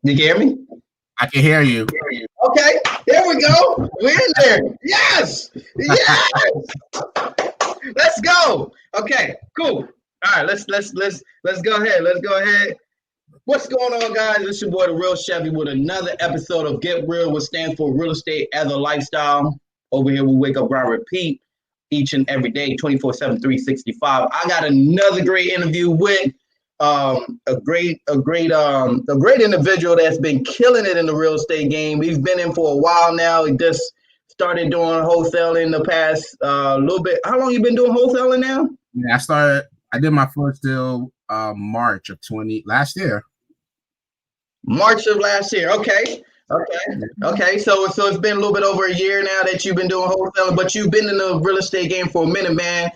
You hear me? I can hear you. Okay, here we go. We're in there. Yes, yes. Let's go. Okay, cool. All right, let's go ahead. Let's go ahead. What's going on, guys? It's your boy, the Real Chevy, with another episode of Get Real, which stands for Real Estate as a Lifestyle. Over here, we wake up, grind, repeat each and every day, 24/7, 365. I got another great interview with a great individual that's been killing it in the real estate game. He's been in for a while now. He just started doing wholesaling in the past little bit. How long you been doing wholesaling now? Yeah, I did my first deal March of last year. March of last year. Okay. So it's been a little bit over a year now that you've been doing wholesaling, but you've been in the real estate game for a minute, man.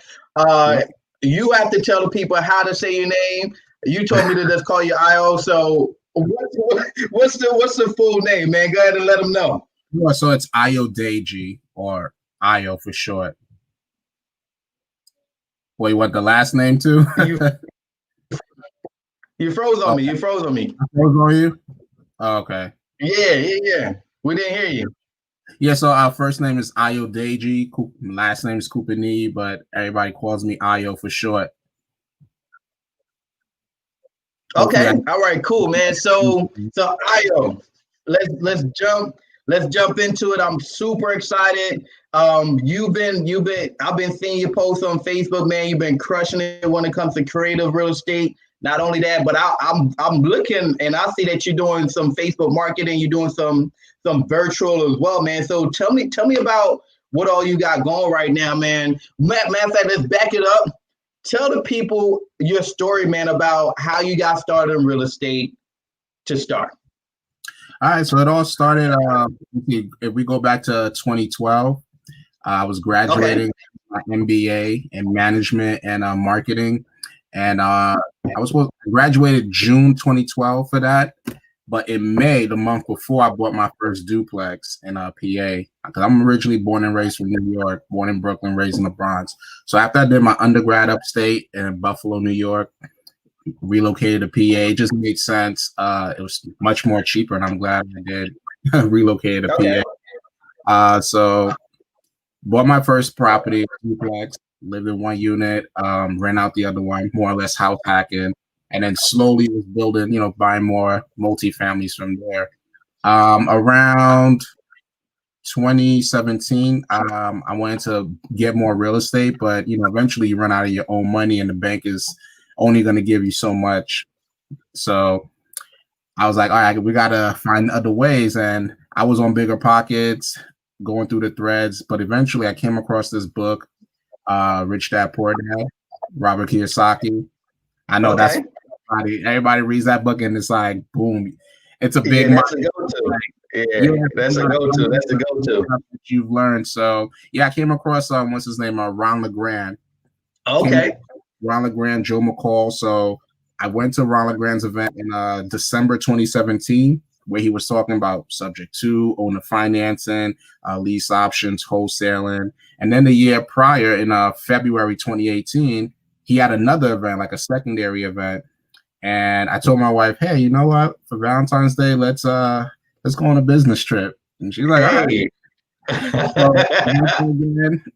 You have to tell the people how to say your name. You told me to just call you Io. So what's the full name, man? Go ahead and let them know. Yeah, so it's Ayodeji, or Io for short. Well, you want the last name too? You froze on me. You froze on me. I froze on you? Oh, okay. Yeah. We didn't hear you. Yeah, so our first name is Ayodeji. Last name is Kuponiyi, but everybody calls me Ayo for short. Okay. All right. Cool, man. So Ayo, let's jump into it. I'm super excited. I've been seeing your posts on Facebook, man. You've been crushing it when it comes to creative real estate. Not only that, but I'm looking and I see that you're doing some Facebook marketing. You're doing some virtual as well, man. So tell me about what all you got going right now, man. Matter of fact, let's back it up. Tell the people your story, man, about how you got started in real estate to start. All right, so it all started, if we go back to 2012, I was graduating my MBA in management and marketing. And I graduated June 2012 for that. But in May, the month before, I bought my first duplex in PA, because I'm originally born and raised from New York, born in Brooklyn, raised in the Bronx. So after I did my undergrad upstate in Buffalo, New York, relocated to PA. It just made sense. It was much more cheaper, and I'm glad I did relocate to PA. So bought my first property, duplex, lived in one unit, rent out the other one, more or less house hacking, and then slowly was building, buying more multifamilies from there. Around 2017, I wanted to get more real estate, but eventually you run out of your own money, and the bank is only going to give you so much. So I was like, all right, we got to find other ways. And I was on Bigger Pockets, going through the threads, but eventually I came across this book, Rich Dad Poor Dad, Robert Kiyosaki. I know that's everybody reads that book and it's like, boom, it's a big that's a go-to. That's a go-to. That's a go-to that you've learned. So I came across what's his name, Ron LeGrand. Ron LeGrand, Joe McCall. So I went to Ron LeGrand's event in December 2017, where he was talking about subject to owner financing, lease options, wholesaling. And then the year prior, in February 2018, he had another event, like a secondary event. And I told my wife, hey, you know what? For Valentine's Day, let's go on a business trip. And she's like, all right. So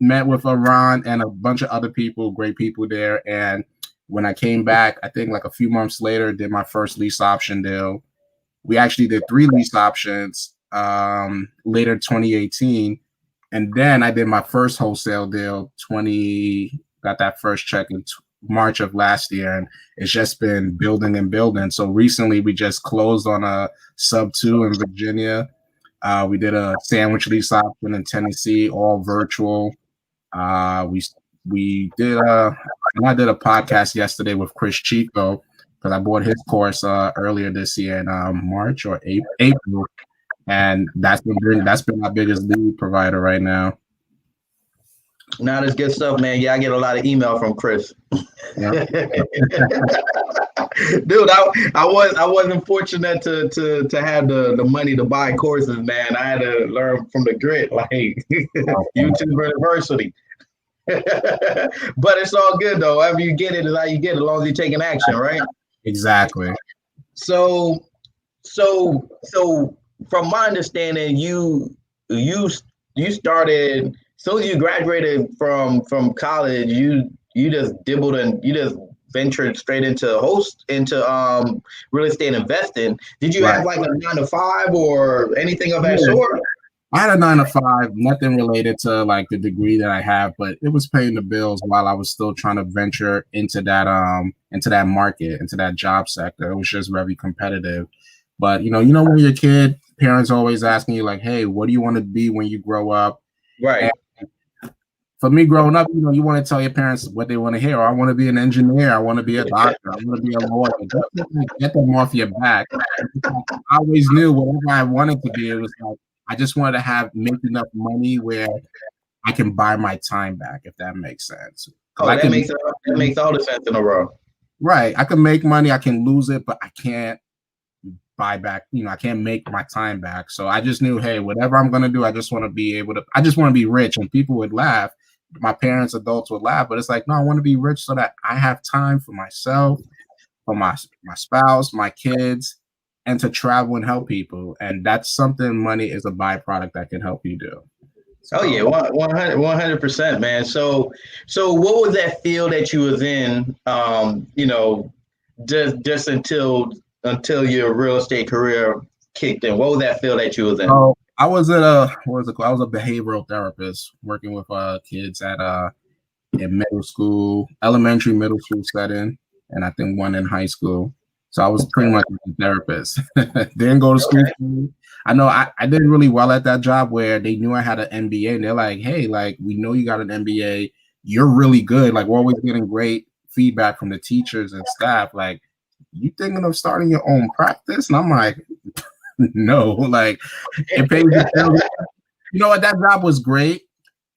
met with Ron and a bunch of other people, great people there. And when I came back, I think like a few months later, did my first lease option deal. We actually did 3 lease options later 2018. And then I did my first wholesale deal, got that first check in March of last year. And it's just been building and building. So recently we just closed on a sub 2 in Virginia. We did a sandwich lease option in Tennessee, all virtual. We did I did a podcast yesterday with Chris Chico, because I bought his course earlier this year in March or April, and that's been my biggest lead provider right now. Now that's good stuff, man. Yeah, I get a lot of email from Chris. Yeah. Dude, I wasn't fortunate to have the money to buy courses, man. I had to learn from the grit, like YouTube University. But it's all good though. However you get it is how you get it, as long as you're taking action, right? Exactly. So So from my understanding, you you started, so you graduated from college, you just dibbled and you just ventured straight into real estate investing. Did you have Right. like a 9 to 5 or anything of that sort? I had a 9 to 5, nothing related to like the degree that I have, but it was paying the bills while I was still trying to venture into that market, into that job sector. It was just very competitive. But when you're a kid, parents always asking you like, "Hey, what do you want to be when you grow up?" And Right. for me growing up, you want to tell your parents what they want to hear. I want to be an engineer. I want to be a doctor. I want to be a lawyer. Just to get them off your back. I always knew whatever I wanted to be, it was like I just wanted to make enough money where I can buy my time back, if that makes sense. Because Oh, I can, that makes all the sense in the world. right? I can make money, I can lose it, but I can't buy back. I can't make my time back. So I just knew, hey, whatever I'm gonna do, I just want to be able to. I just want to be rich, and people would laugh. My parents, adults would laugh, but it's like, no, I want to be rich so that I have time for myself, for my spouse, my kids, and to travel and help people. And that's something money is a byproduct that can help you do. Oh yeah, So 100%, man. So what was that field that you was in? Just until your real estate career kicked in. What was that field that you was in? so I was at a what was it called? I was a behavioral therapist working with kids at in middle school, elementary, middle school setting, and I think one in high school. So I was pretty much a therapist. Didn't go to school. Okay. I know I did really well at that job where they knew I had an MBA and they're like, hey, like, we know you got an MBA. You're really good. Like, we're always getting great feedback from the teachers and staff. Like, you thinking of starting your own practice? And I'm like, no, like, it pays the bills. You know what? That job was great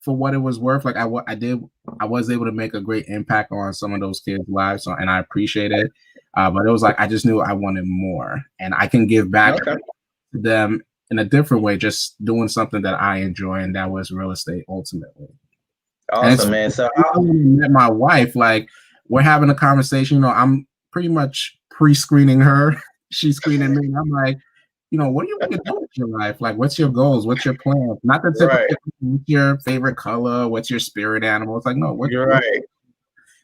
for what it was worth. Like, I was able to make a great impact on some of those kids' lives, and I appreciate it. But it was like I just knew I wanted more, and I can give back Okay. to them in a different way, just doing something that I enjoy, and that was real estate ultimately. And it's Awesome, man. So when I met my wife, like we're having a conversation. I'm pretty much pre-screening her. She's screening me. I'm like, what do you want to do with your life? Like, what's your goals? What's your plans? Not the typical, right, what's your favorite color? What's your spirit animal? It's like, no, you're right.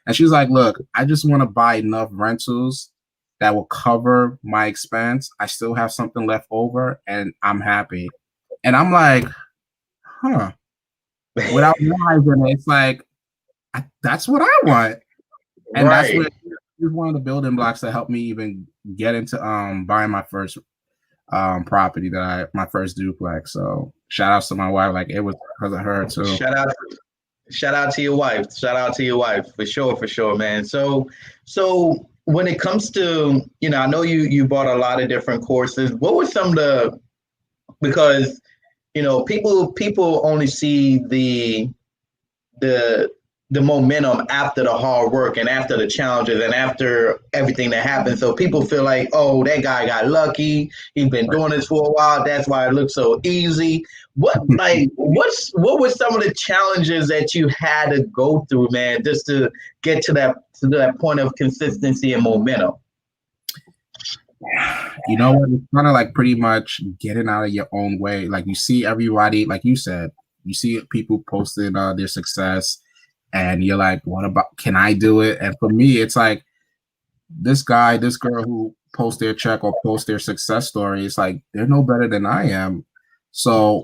and she's like, look, I just want to buy enough rentals that will cover my expense. I still have something left over and I'm happy. And I'm like, huh. Without realizing it, it's like, that's what I want. And that's Right. where it's one of the building blocks that helped me even get into buying my first property my first duplex. So shout outs to my wife. Like, it was because of her too. Shout out to your wife. Shout out to your wife for sure, man. So when it comes to, I know you bought a lot of different courses. What were some of the, because people only see the the momentum after the hard work and after the challenges and after everything that happened. So people feel like, oh, that guy got lucky. He's been doing this for a while. That's why it looks so easy. What were some of the challenges that you had to go through, man, just to get to that point of consistency and momentum? You know what? It's kind of like pretty much getting out of your own way. Like, you see everybody, like you said, you see people posting their success, and you're like, what about, can I do it? And for me, it's like this guy, this girl who post their check or post their success story, it's like they're no better than I am. So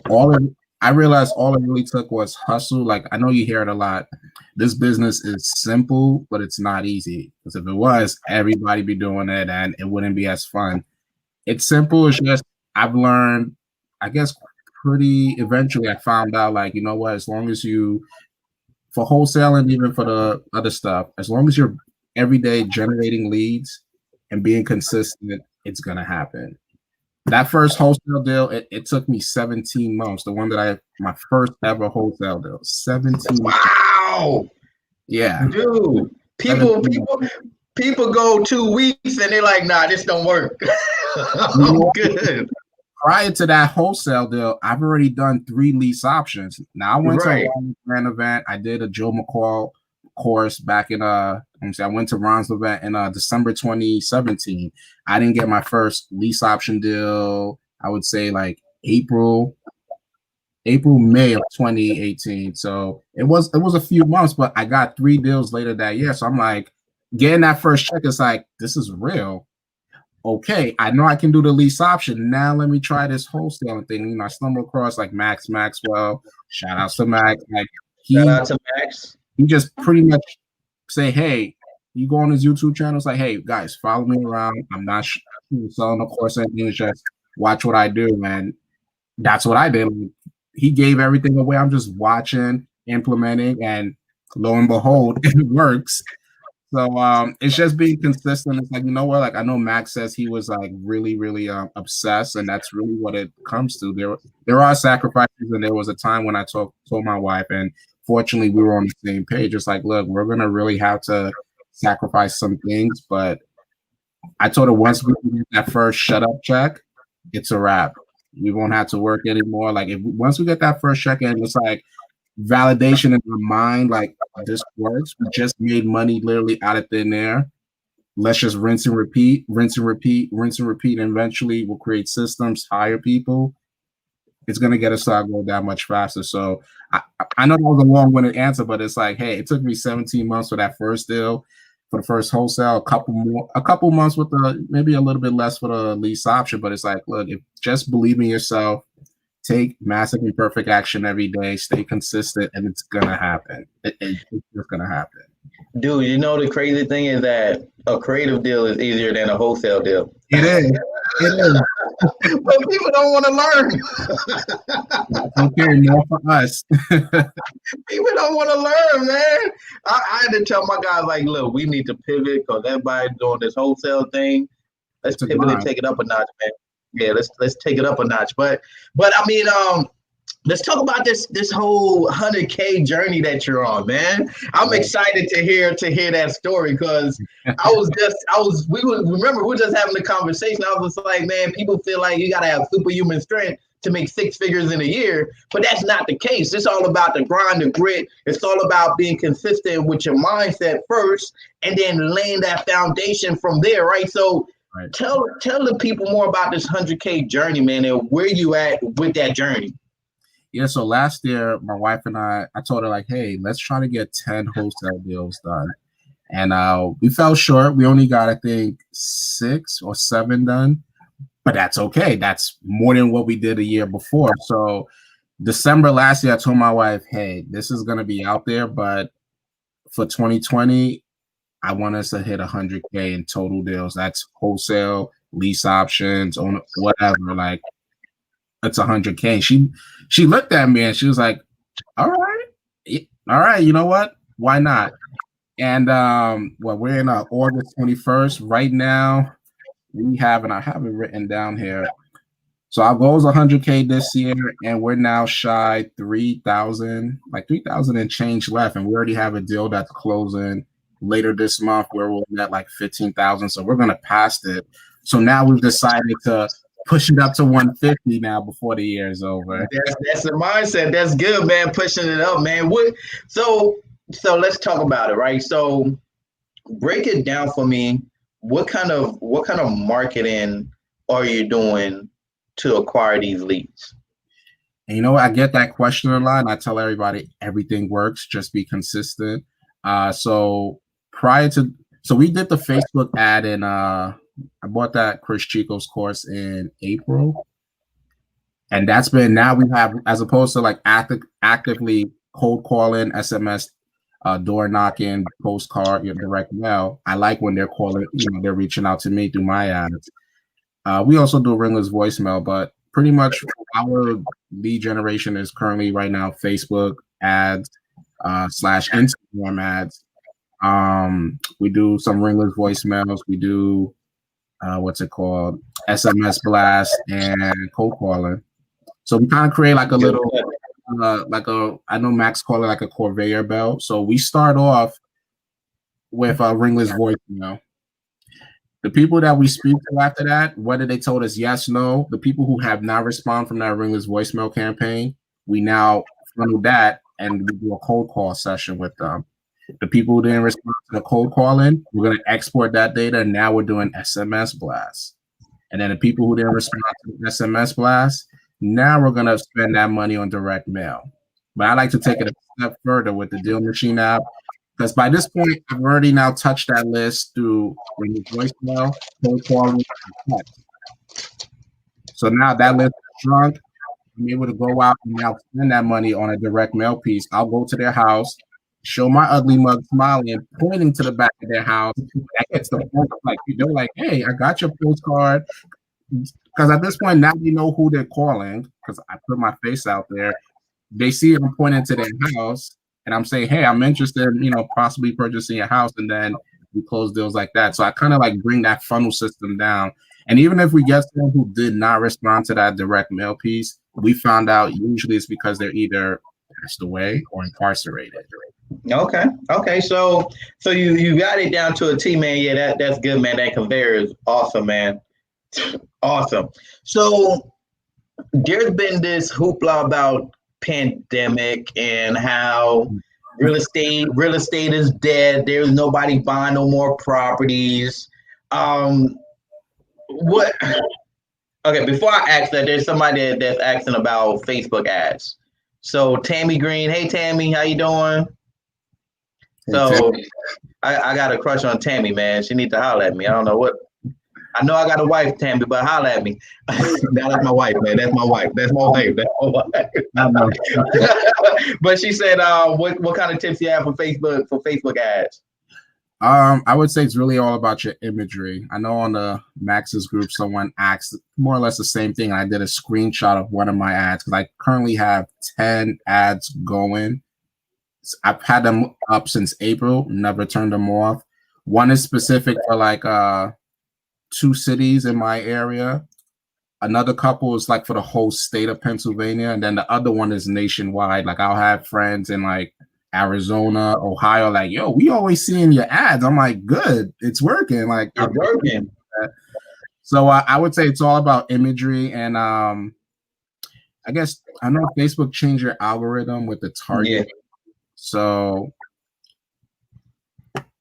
I realized all it really took was hustle. Like, I know you hear it a lot. This business is simple, but it's not easy. Because if it was, everybody be doing it and it wouldn't be as fun. It's simple. It's just I've learned, I guess, pretty eventually I found out, like, you know what, as long as you, for wholesaling, even for the other stuff, as long as you're every day generating leads and being consistent, it's gonna happen. That first wholesale deal, it took me 17 months. The one that my first ever wholesale deal, 17 months. Wow, Yeah. dude. People go 2 weeks and they're like, nah, this don't work. I'm good. Prior to that wholesale deal, I've already done 3 lease options. Now, I went to a grand event. I did a Joe McCall course back in I went to Ron's event in December 2017. I didn't get my first lease option deal, I would say like April, May of 2018. So it was a few months, but I got 3 deals later that year. So I'm like, getting that first check is like, this is real. Okay, I know I can do the lease option. Now let me try this wholesaling thing. You know, I stumbled across like Max Maxwell. Shout out to Max. Like shout out to Max. He just pretty much say, hey, you go on his YouTube channel. It's like, hey guys, follow me around. I'm not selling a course or anything. It's just watch what I do, and that's what I did. He gave everything away. I'm just watching, implementing, and lo and behold, it works. So it's just being consistent. It's like, you know what? Like, I know Max says he was like really, really obsessed, and that's really what it comes to. There are sacrifices, and there was a time when I told my wife, and fortunately we were on the same page. It's like, look, we're gonna really have to sacrifice some things, but I told her once we get that first shut up check, it's a wrap. We won't have to work anymore. Like once we get that first check in, it's like validation in our mind, like this works. We just made money literally out of thin air. Let's just rinse and repeat, rinse and repeat, rinse and repeat. And eventually we'll create systems, hire people. It's going to get us to go that much faster. So I know that was a long-winded answer, but it's like, hey, it took me 17 months for that first deal, for the first wholesale, a couple months with maybe a little bit less for the lease option. But it's like, look, just believe in yourself. Take massive imperfect action every day. Stay consistent, and it's gonna happen. It's just gonna happen. Dude, you know the crazy thing is that a creative deal is easier than a wholesale deal. It is. But people don't want to learn. Okay, more for us. People don't want to learn, man. I had to tell my guys, like, look, we need to pivot because everybody's doing this wholesale thing. Let's pivot and take it up a notch, man. Yeah, let's take it up a notch. But I mean, let's talk about this whole 100K journey that you're on, man. I'm excited to hear that story because we were just having a conversation. I was just like, man, people feel like you gotta have superhuman strength to make 6 figures in a year, but that's not the case. It's all about the grind, the grit. It's all about being consistent with your mindset first, and then laying that foundation from there, right? So. Right. Tell the people more about this 100K journey, man, and where you at with that journey. Yeah, so last year, my wife and I told her, like, hey, let's try to get 10 wholesale deals done. And we fell short. We only got, I think, 6 or 7 done. But that's okay. That's more than what we did a year before. So December last year, I told my wife, hey, this is going to be out there. But for 2020, I want us to hit 100K in total deals. That's wholesale, lease options, on whatever. Like, it's 100K. She looked at me and she was like, all right, you know what? Why not? And we're in August 21st. Right now, we have, and I have it written down here. So our goal is 100K this year, and we're now shy 3,000, like 3,000 and change left. And we already have a deal that's closing later this month where we're at like 15,000. So we're going to pass it. So now we've decided to push it up to 150 now before the year is over. That's the mindset. That's good, man. Pushing it up, man. So let's talk about it, right? So break it down for me. What kind of marketing are you doing to acquire these leads? And you know what? I get that question a lot, and I tell everybody everything works. Just be consistent. So we did the Facebook ad, and I bought that Chris Chico's course in April, and that's been, now we have, as opposed to like actively cold calling, SMS, door knocking, postcard, direct mail. I like when they're calling, they're reaching out to me through my ads. We also do ringless voicemail, but pretty much our lead generation is currently right now Facebook ads / Instagram ads. We do some ringless voicemails. We do SMS blast and cold calling. So we kind of create like a little I know Max called it like a conveyor belt. So we start off with a ringless voicemail. The people that we speak to after that, whether they told us yes, no, the people who have not responded from that ringless voicemail campaign, we now funnel that and we do a cold call session with them. The people who didn't respond the cold calling. We're going to export that data. And now we're doing SMS blasts. And then the people who didn't respond to the SMS blast, now we're going to spend that money on direct mail. But I like to take it a step further with the Deal Machine app, because by this point, I've already now touched that list through voicemail, cold calling, and text. So now that list is shrunk. I'm able to go out and now spend that money on a direct mail piece. I'll go to their house, show my ugly mug smiling and pointing to the back of their house. That gets the phone like, they're like, hey, I got your postcard. Because at this point, now they know who they're calling because I put my face out there. They see I'm pointing to their house and I'm saying, hey, I'm interested in, possibly purchasing your house. And then we close deals like that. So I kind of like bring that funnel system down. And even if we get someone who did not respond to that direct mail piece, we found out usually it's because they're either passed away or incarcerated. Okay. So you got it down to a T, man. Yeah, that's good, man. That conveyor is awesome, man. Awesome. So there's been this hoopla about pandemic and how real estate is dead. There's nobody buying no more properties. What? Okay, before I ask that, there's somebody that's asking about Facebook ads. So Tammy Green, hey Tammy, how you doing? So I got a crush on Tammy, man. She needs to holler at me. I don't know what. I know I got a wife, Tammy, but holler at me. That's my wife, man. That's my wife. But she said, what kind of tips you have for Facebook ads? I would say it's really all about your imagery. I know on the Max's group, someone asked more or less the same thing. I did a screenshot of one of my ads because I currently have 10 ads going. I've had them up since April, never turned them off. One is specific for like 2 cities in my area. Another couple is like for the whole state of Pennsylvania. And then the other one is nationwide. Like I'll have friends in like Arizona, Ohio, like, yo, we always seeing your ads. I'm like, good, it's working. Like, it's working. So I would say it's all about imagery. And I guess I know Facebook changed your algorithm with the target. Yeah. So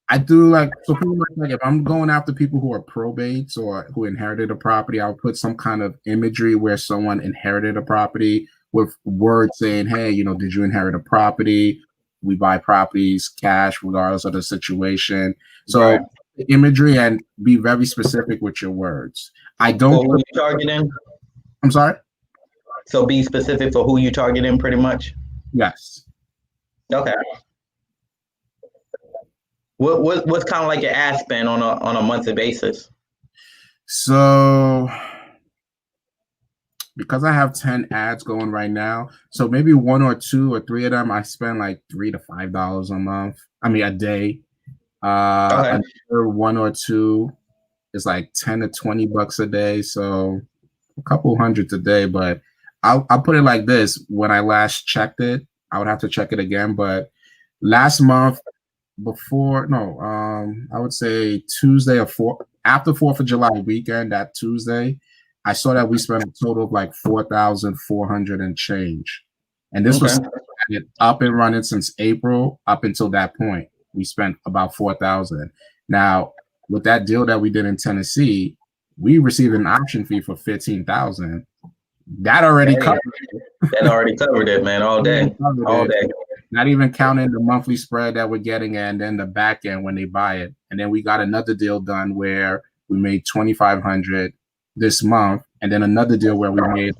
I do like, so pretty much like if I'm going after people who are probates or who inherited a property, I'll put some kind of imagery where someone inherited a property with words saying, hey, did you inherit a property? We buy properties cash regardless of the situation. So right. Imagery and be very specific with your words. I don't. So who you targeting? I'm sorry? So be specific for who you targeting pretty much? Yes. Okay. What's kind of like your ad spend on a monthly basis? So because I have 10 ads going right now, so maybe 1 or 2 or 3 of them I spend like $3 to $5 a month. I mean a day. Okay. Another 1 or 2 is like 10 to 20 bucks a day, so a couple hundreds a day. But I'll put it like this: when I last checked it, I would have to check it again. But last month, I would say Tuesday after 4th of July weekend, that Tuesday, I saw that we spent a total of like 4,400 and change. And this was up and running since April up until that point. We spent about 4,000. Now, with that deal that we did in Tennessee, we received an option fee for 15,000. That already covered it. That already covered it, man, all day. All day. Not even counting the monthly spread that we're getting and then the back end when they buy it. And then we got another deal done where we made 2,500 this month, and then another deal where we made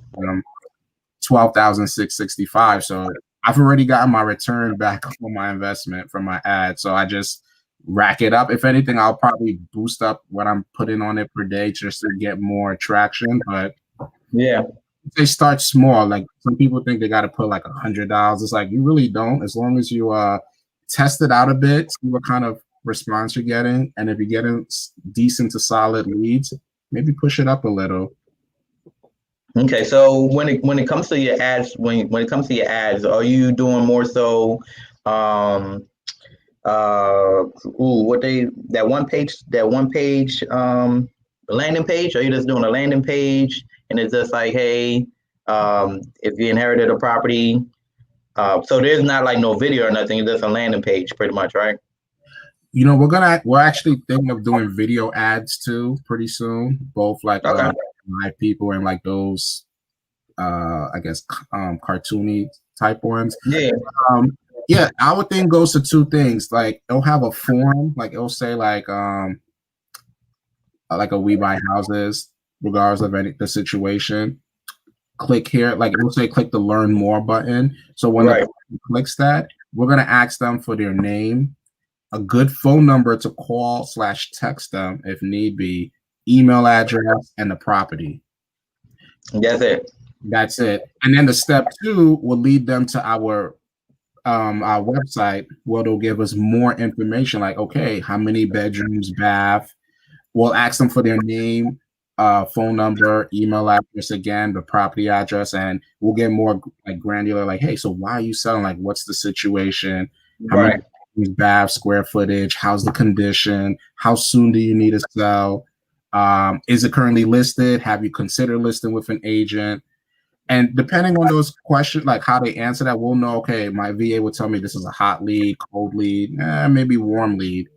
12,665. So I've already gotten my return back on my investment from my ad. So I just rack it up. If anything, I'll probably boost up what I'm putting on it per day just to get more traction. But yeah, they start small. Like some people think they got to put like $100. It's like you really don't. As long as you test it out a bit, see what kind of response you're getting, and if you're getting decent to solid leads, maybe push it up a little. Okay, so when it comes to your ads, when it comes to your ads, are you doing more so that one page landing page? Are you just doing a landing page and it's just like, hey, if you inherited a property, so there's not like no video or nothing, it's just a landing page pretty much, right? We're actually thinking of doing video ads too pretty soon, both like live people and like those I guess cartoony type ones. Yeah. Yeah, our thing goes to two things. Like it'll have a form, like it'll say like a we buy houses, regardless of the situation. Click here, like it will say click the learn more button. So when the person clicks that, we're gonna ask them for their name, a good phone number to call / text them if need be, email address, and the property. That's it. And then the step 2 will lead them to our website where they'll give us more information, like, okay, how many bedrooms, bath. We'll ask them for their name, phone number, email address again, the property address, and we'll get more like granular, like, hey, so why are you selling? Like, what's the situation? How many bath, square footage? How's the condition? How soon do you need to sell? Is it currently listed? Have you considered listing with an agent? And depending on those questions, like how they answer that, we'll know, okay, my VA will tell me this is a hot lead, cold lead, maybe warm lead.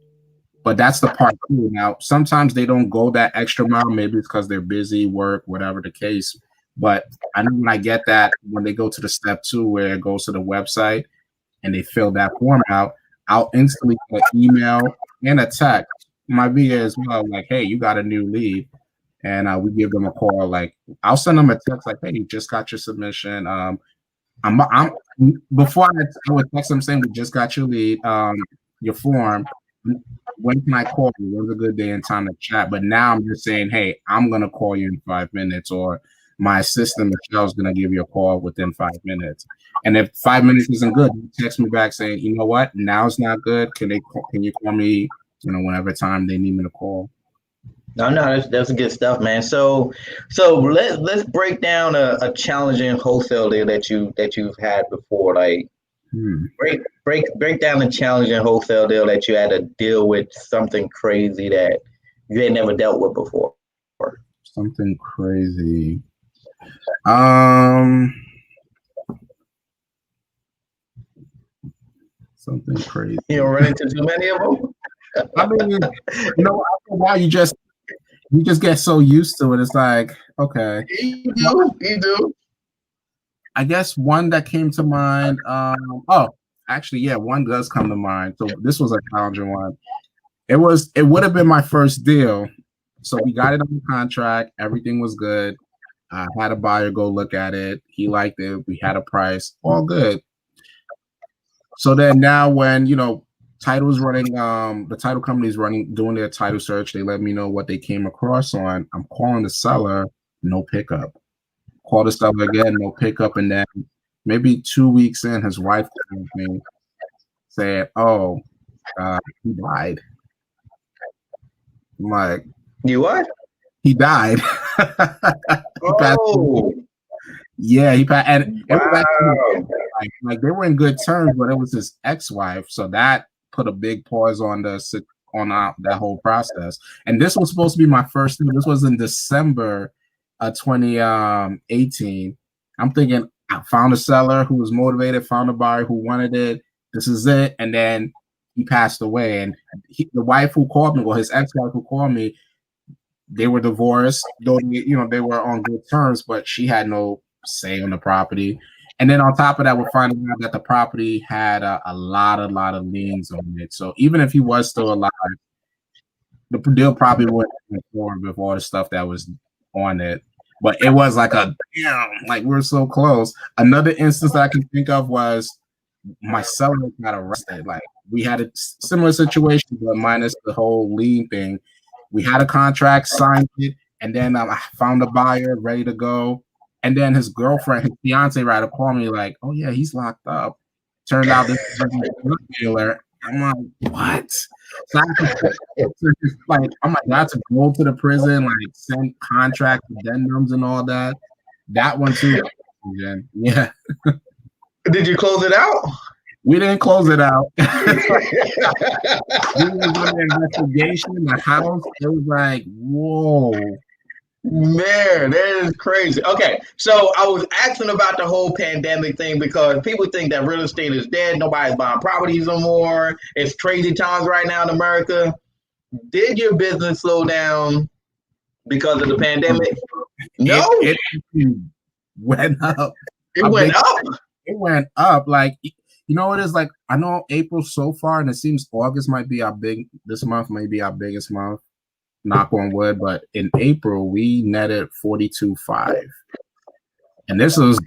But that's the part too. Now, sometimes they don't go that extra mile. Maybe it's because they're busy, work, whatever the case. But I know when I get that, when they go to the step 2 where it goes to the website and they fill that form out, I'll instantly get an email and a text, my VA as well, like, hey, you got a new lead. And we give them a call. Like, I'll send them a text like, hey, you just got your submission. Before I would text them saying we just got your lead, your form. When can I call you? When's a good day and time to chat? But now I'm just saying, hey, I'm gonna call you in 5 minutes, or my assistant Michelle's gonna give you a call within 5 minutes. And if 5 minutes isn't good, text me back saying, you know what, now it's not good. Can you call me, whenever time they need me to call? No, that's good stuff, man. So let's break down a challenging wholesale deal that you've had before. Like break down the challenging wholesale deal that you had to deal with, something crazy that you had never dealt with before. Something crazy. Something crazy. You don't run into too many of them. I mean, after a while you just get so used to it. It's like, okay. You do. I guess one that came to mind. Actually, yeah, one does come to mind. So this was a challenging one. It would have been my first deal. So we got it on the contract. Everything was good. I had a buyer go look at it. He liked it. We had a price. All good. So then now when, title's running, the title company's doing their title search. They let me know what they came across on. I'm calling the seller, no pickup. Call the seller again, no pickup. And then maybe 2 weeks in, his wife called me, said, "Oh, he died." I'm like, "You what?" He died. Yeah, he passed. And it was actually, like they were in good terms, but it was his ex-wife, so that put a big pause on that whole process. And this was supposed to be my first deal. This was in December of 2018. I'm thinking I found a seller who was motivated, found a buyer who wanted it. This is it. And then he passed away. And the wife who called me, well, his ex-wife who called me, they were divorced, though they were on good terms, but she had no say on the property. And then on top of that, we're finding out that the property had a lot of liens on it. So even if he was still alive, the deal probably wouldn't move forward with all the stuff that was on it. But it was like like we're so close. Another instance that I can think of was my seller got arrested. Like we had a similar situation, but minus the whole lien thing. We had a contract, signed it, and then I found a buyer ready to go. And then his girlfriend, his fiance, rather, called me like, "Oh yeah, he's locked up." Turned out this is a drug dealer. I'm like, what? So I'm like, got to go to the prison, like send contract addendums and all that. That one too. Yeah. Did you close it out? We didn't close it out. We were doing the investigation in the house. It was like, whoa. Man, that is crazy. Okay, so I was asking about the whole pandemic thing because people think that real estate is dead. Nobody's buying properties no more. It's crazy times right now in America. Did your business slow down because of the pandemic? No, It went up. it A went big up. It went up. Like, you know, it is like, I know April so far, and it seems August might be our this month may be our biggest month, knock on wood. But in April, we netted 42.5. And this was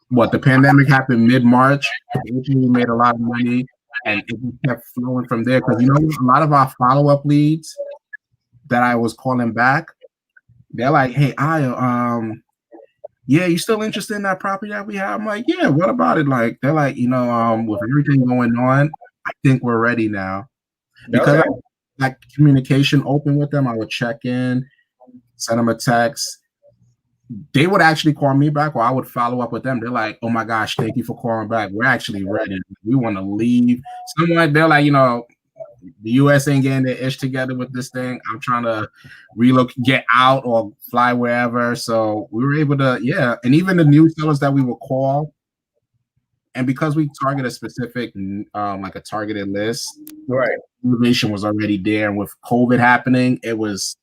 what the pandemic happened mid-March. April, we made a lot of money, and it just kept flowing from there. Because, you know, a lot of our follow-up leads that I was calling back, they're like, hey, yeah, you still interested in that property that we have? I'm like, yeah, what about it? Like, they're like, you know, with everything going on, I think we're ready now. Because Okay. I like communication open with them, I would check in, send them a text. They would actually call me back, or I would follow up with them. They're like, oh my gosh, thank you for calling back. We're actually ready. We want to leave. Someone, they're like, you know, the US ain't getting their ish together with this thing. I'm trying to relocate, get out or fly wherever. So we were able to, yeah. And even the new sellers that we would call, and because we target a specific, like a targeted list, Right. innovation was already there. And with COVID happening, it was,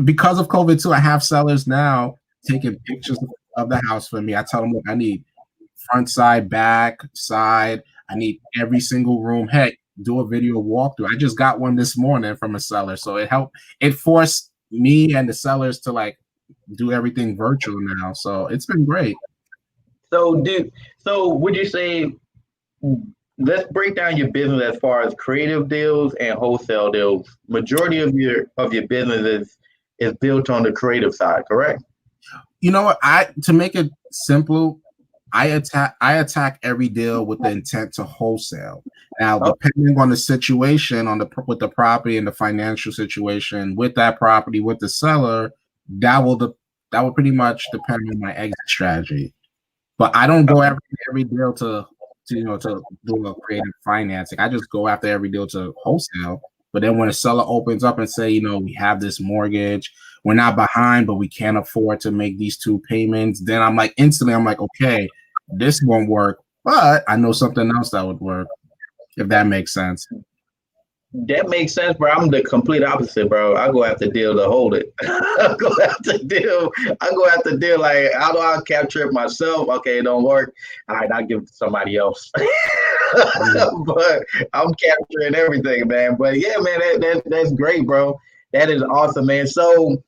because of COVID too, I have sellers now taking pictures of the house for me. I tell them, look, I need front, side, back, side. I need every single room. Heck, do a video walkthrough. I just got one this morning from a seller. So it helped. It forced me and the sellers to like do everything virtual now. So it's been great. So would you say let's break down your business as far as creative deals and wholesale deals. Majority of your business is built on the creative side, correct? You know what? To make it simple, I attack every deal with the intent to wholesale. Now, Oh, depending on the situation, with the property and the financial situation with that property with the seller, that will pretty much depend on my exit strategy. But I don't go after every deal to do a creative financing. I just go after every deal to wholesale. But then when a seller opens up and say, you know, we have this mortgage, we're not behind, but we can't afford to make these two payments, then I'm like instantly, I'm like, okay, this won't work, but I know something else that would work, if that makes sense. that makes sense, bro. I'm the complete opposite, bro. I go after deal to hold it. I go after deal. I go after deal. Like, how do I capture it myself? Okay, it don't work. All right, I'll give it to somebody else. But I'm capturing everything, man. But yeah, man, that's great, bro. That is awesome, man. So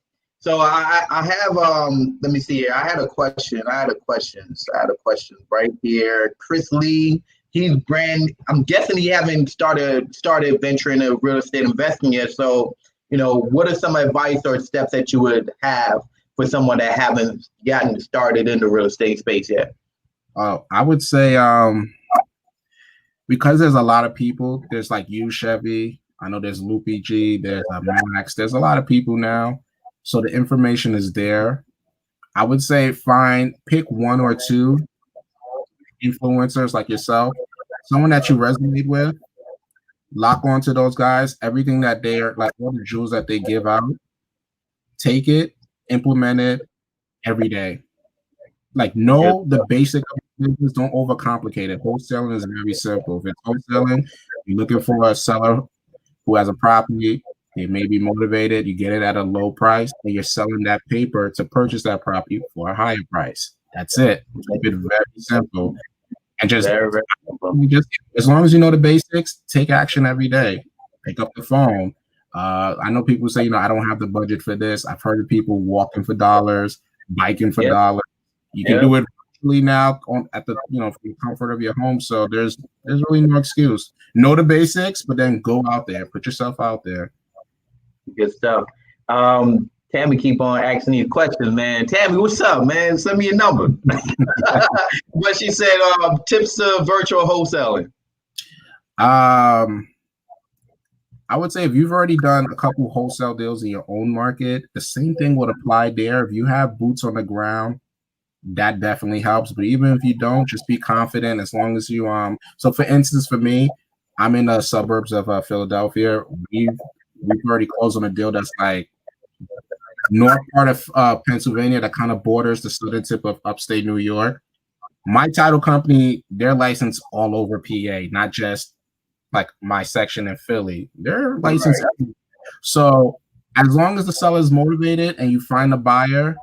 I have let me see here. I had a question. I had a question right here. Chris Lee. He's brand. I'm guessing he haven't started venturing into real estate investing yet. So, what are some advice or steps that you would have for someone that haven't gotten started in the real estate space yet? I would say because there's a lot of people. There's like you, Chevy. I know there's Loopy G. There's Max. There's a lot of people now, so the information is there. I would say pick one or two influencers like yourself, someone that you resonate with, lock onto those guys, everything that they're like, all the jewels that they give out, take it, implement it every day. Like, know the basic of business, don't overcomplicate it. Wholesaling is very simple. If it's wholesaling, you're looking for a seller who has a property, they may be motivated, you get it at a low price, and you're selling that paper to purchase that property for a higher price. That's it. Keep it very simple. And Very, very simple. just as long as you know the basics, take action every day. Pick up the phone. I know people say, I don't have the budget for this. I've heard of people walking for dollars, biking for Yep, dollars. You can yep. do it virtually now at the from the comfort of your home. So there's really no excuse. Know the basics, but then go out there, put yourself out there. Good stuff. Tammy keep on asking these questions, man. Tammy, what's up, man? Send me your number. But she said, tips to virtual wholesaling. Um, I would say if you've already done a couple wholesale deals in your own market, the same thing would apply there. If you have boots on the ground, that definitely helps. But even if you don't, just be confident as long as you so for instance, for me, I'm in the suburbs of Philadelphia. We've already closed on a deal that's like north part of Pennsylvania that kind of borders the southern tip of upstate New York. My title company, they're licensed all over PA, not just like my section in Philly. They're licensed. Right. So as long as the seller is motivated and you find a buyer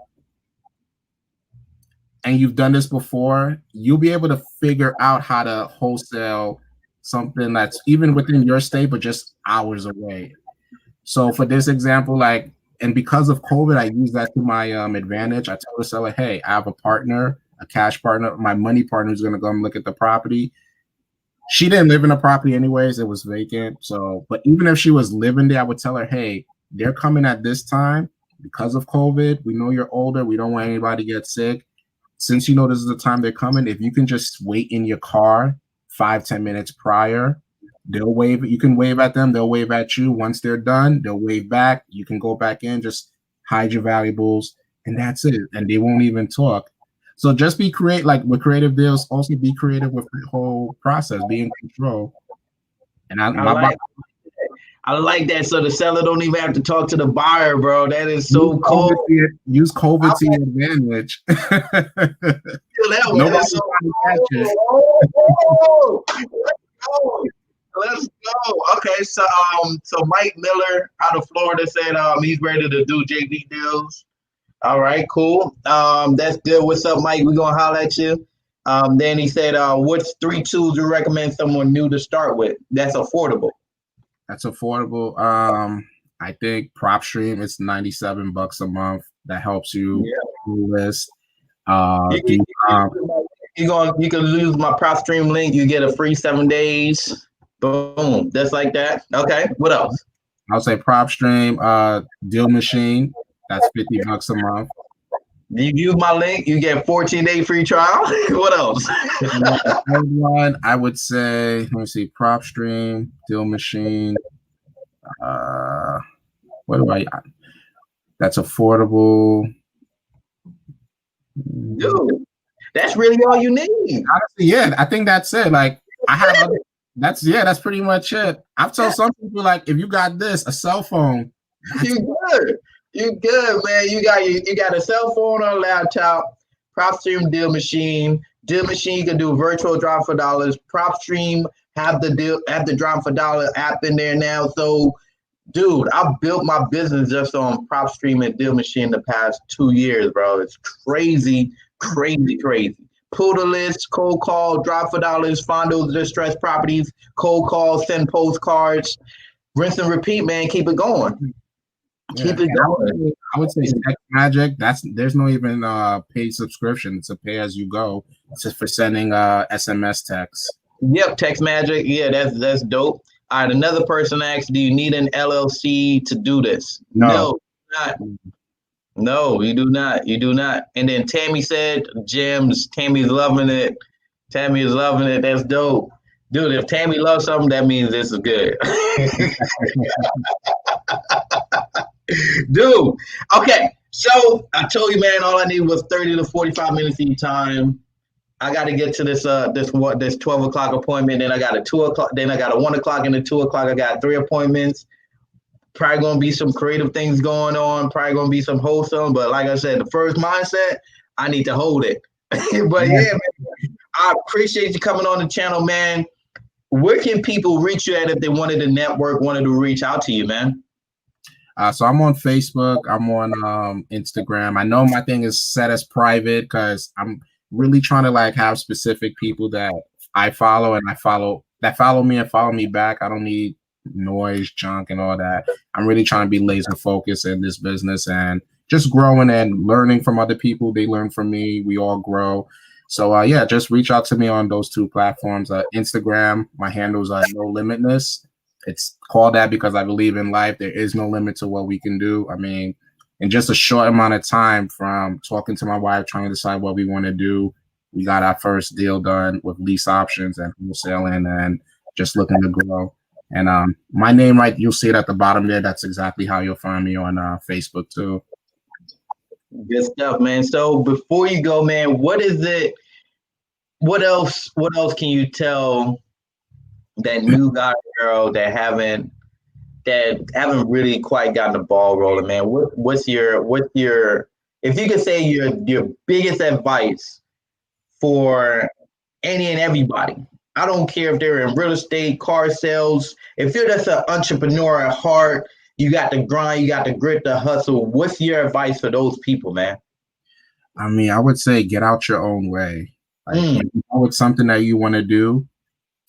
and you've done this before, you'll be able to figure out how to wholesale something that's even within your state, but just hours away. So for this example, like, and because of COVID, I use that to my advantage. I tell the seller, hey, I have a partner, a cash partner, my money partner who's going to go and look at the property. She didn't live in the property anyways. It was vacant. So, but even if she was living there, I would tell her, hey, they're coming at this time because of COVID. We know you're older. We don't want anybody to get sick. Since you know this is the time they're coming, if you can just wait in your car 5-10 minutes prior, they'll wave. You can wave at them. They'll wave at you. Once they're done, they'll wave back. You can go back in, just hide your valuables, and that's it. And they won't even talk. So just be creative, like with creative deals. Also be creative with the whole process. Be in control. And I like that. So the seller don't even have to talk to the buyer, bro. That is so cool. Use COVID to your advantage. Nobody's trying to catch it. Let's go. Okay, so Mike Miller out of Florida said he's ready to do JV deals. All right, cool. That's good. What's up, Mike? We're gonna holler at you. Then he said, what's 3 tools you recommend someone new to start with? That's affordable. That's affordable. I think Propstream is $97 a month. That helps you list. You can use my Propstream link. You get a free 7 days. Boom. Just like that. Okay. What else? I'll say Propstream, Deal Machine. That's $50 a month. You use my link, you get 14-day free trial. What else? The third one, I would say, let me see, Propstream, Deal Machine. What do I? That's affordable. Dude, that's really all you need. Honestly, yeah, I think that's it. Like I have, that's pretty much it. I've told some people, like, if you got this, a cell phone, you good. You good, man. You got a cell phone or a laptop. Propstream Deal Machine. Deal Machine, you can do virtual drop for dollars. Propstream have the drop for dollar app in there now. So, dude, I built my business just on Propstream and Deal Machine the past 2 years, bro. It's crazy. Pull the list, cold call, drop for dollars, find those distressed properties, cold call, send postcards, rinse and repeat, man. Keep it going. Keep it going. I would say Text Magic. There's no even paid subscription. It's a pay as you go. It's just for sending SMS texts. Yep, Text Magic. Yeah, that's dope. All right, another person asked, do you need an LLC to do this? No, not. No, you do not. You do not. And then Tammy said, gems. Tammy's loving it. Tammy is loving it. That's dope. Dude, if Tammy loves something, that means this is good. Dude, okay. So I told you, man, all I need was 30 to 45 minutes of your time. I got to get to this 12 o'clock appointment. Then I got a 2 o'clock. Then I got a 1 o'clock and a 2 o'clock. I got 3 appointments. Probably going to be some creative things going on. Probably going to be some wholesale. But like I said, the first mindset, I need to hold it. But yeah, man, I appreciate you coming on the channel, man. Where can people reach you at if they wanted to network, wanted to reach out to you, man? So I'm on Facebook. I'm on Instagram. I know my thing is set as private because I'm really trying to like have specific people that I follow and follow me and follow me back. I don't need noise, junk, and all that. I'm really trying to be laser focused in this business and just growing and learning from other people. They learn from me. We all grow. So yeah, just reach out to me on those 2 platforms. Instagram, my handles are No Limitness. It's called that because I believe in life there is no limit to what we can do. I mean, in just a short amount of time from talking to my wife, trying to decide what we want to do, we got our first deal done with lease options and wholesaling and just looking to grow. And my name, right, you'll see it at the bottom there. That's exactly how you'll find me on Facebook too. Good stuff, man. So before you go, man, what is it? What else can you tell that new guy or girl that that haven't really quite gotten the ball rolling, man, what's your if you could say your biggest advice for any and everybody? I don't care if they're in real estate, car sales. If you're just an entrepreneur at heart, you got the grind, you got the grit, the hustle. What's your advice for those people, man? I mean, I would say get out your own way. Like, when you know it's something that you want to do,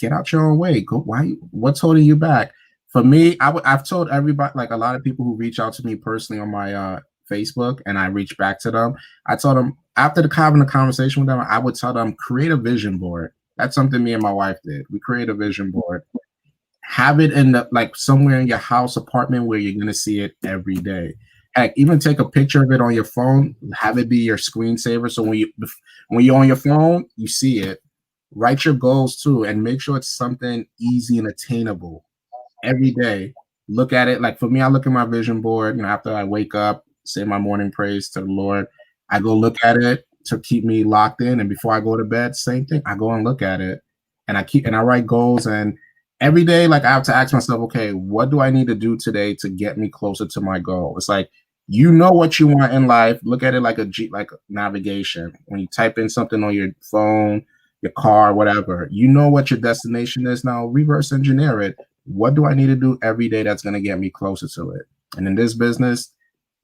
get out your own way. Go. Why? What's holding you back? For me, I've told everybody, like a lot of people who reach out to me personally on my Facebook, and I reach back to them. I told them after having a conversation with them, I would tell them create a vision board. That's something me and my wife did. We create a vision board. Have it in the like somewhere in your house, apartment where you're gonna see it every day. Heck, even take a picture of it on your phone. Have it be your screensaver, so when you're on your phone, you see it. Write your goals too, and make sure it's something easy and attainable every day. Look at it. Like for me, I look at my vision board, you know, after I wake up, say my morning praise to the Lord. I go look at it to keep me locked in. And before I go to bed, same thing. I go and look at it, and I write goals. And every day, like I have to ask myself, okay, what do I need to do today to get me closer to my goal? It's like, you know what you want in life. Look at it like like navigation. When you type in something on your phone, your car, whatever, you know what your destination is. Now reverse engineer it. What do I need to do every day that's going to get me closer to it? And in this business,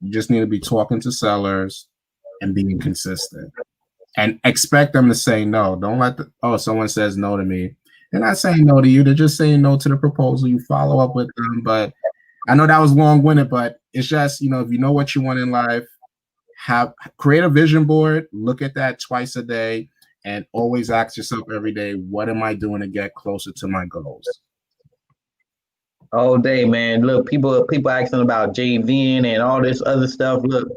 you just need to be talking to sellers and being consistent and expect them to say no. Don't let someone says no to me. They're not saying no to you. They're just saying no to the proposal. You follow up with them. But I know that was long-winded, but it's just, you know, if you know what you want in life, create a vision board, look at that twice a day, and always ask yourself every day, what am I doing to get closer to my goals? All day, man. Look, people asking about JVing and all this other stuff. Look,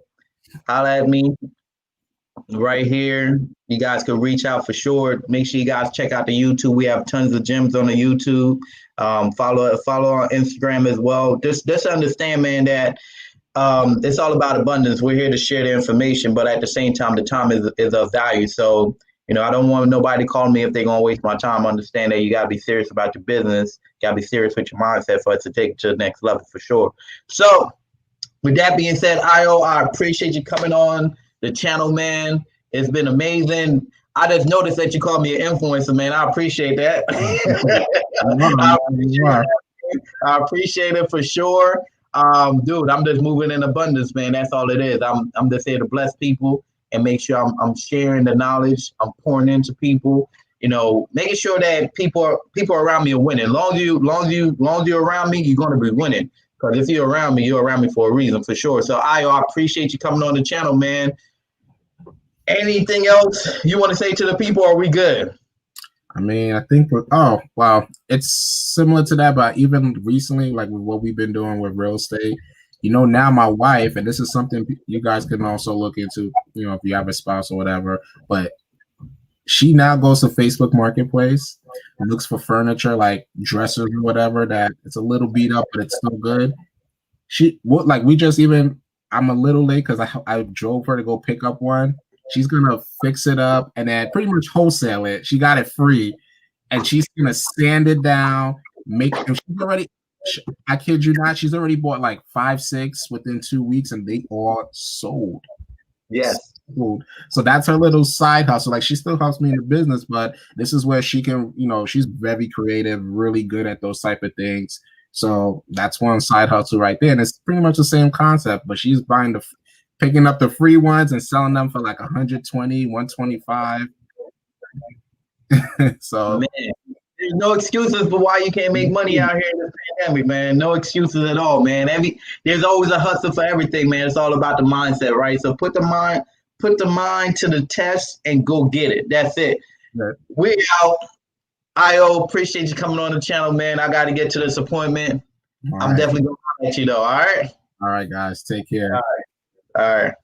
holla at me right here. You guys can reach out for sure. Make sure you guys check out the YouTube. We have tons of gems on the YouTube. Follow on Instagram as well. Just understand, man, that it's all about abundance. We're here to share the information, but at the same time, the time is of value. So, you know, I don't want nobody calling me if they're going to waste my time. Understand that you got to be serious about your business. You got to be serious with your mindset for it to take it to the next level for sure. So with that being said, Ayo, I appreciate you coming on the channel, man. It's been amazing. I just noticed that you called me an influencer, man. I appreciate that. I appreciate it for sure. Dude, I'm just moving in abundance, man. That's all it is. I'm just here to bless people and make sure I'm sharing the knowledge. I'm pouring into people, you know, making sure that people around me are winning. Long as you're around me, you're going to be winning. Because if you're around me for a reason, for sure. So I appreciate you coming on the channel, man. Anything else you want to say to the people? Or are we good? I mean, I think it's similar to that, but even recently, like with what we've been doing with real estate, you know, now my wife, and this is something you guys can also look into, you know, if you have a spouse or whatever, but she now goes to Facebook Marketplace and looks for furniture like dressers or whatever that it's a little beat up, but it's still good. I'm a little late because I drove her to go pick up one. She's gonna fix it up and then pretty much wholesale it. She got it free, and she's gonna sand it down. I kid you not, she's already bought like 5-6 within 2 weeks, and they all sold. Yes. So that's her little side hustle. Like, she still helps me in the business, but this is where she can, you know, she's very creative, really good at those type of things. So that's one side hustle right there. And it's pretty much the same concept, but she's picking up the free ones and selling them for like 120, 125. So, man, there's no excuses for why you can't make money out here in this pandemic, man. No excuses at all, man. There's always a hustle for everything, man. It's all about the mindset, right? So put the mind to the test and go get it. That's it. Right. We're out. Ayo, appreciate you coming on the channel, man. I got to get to this appointment. I'm definitely going to let you know. All right. All right, guys. Take care. All right.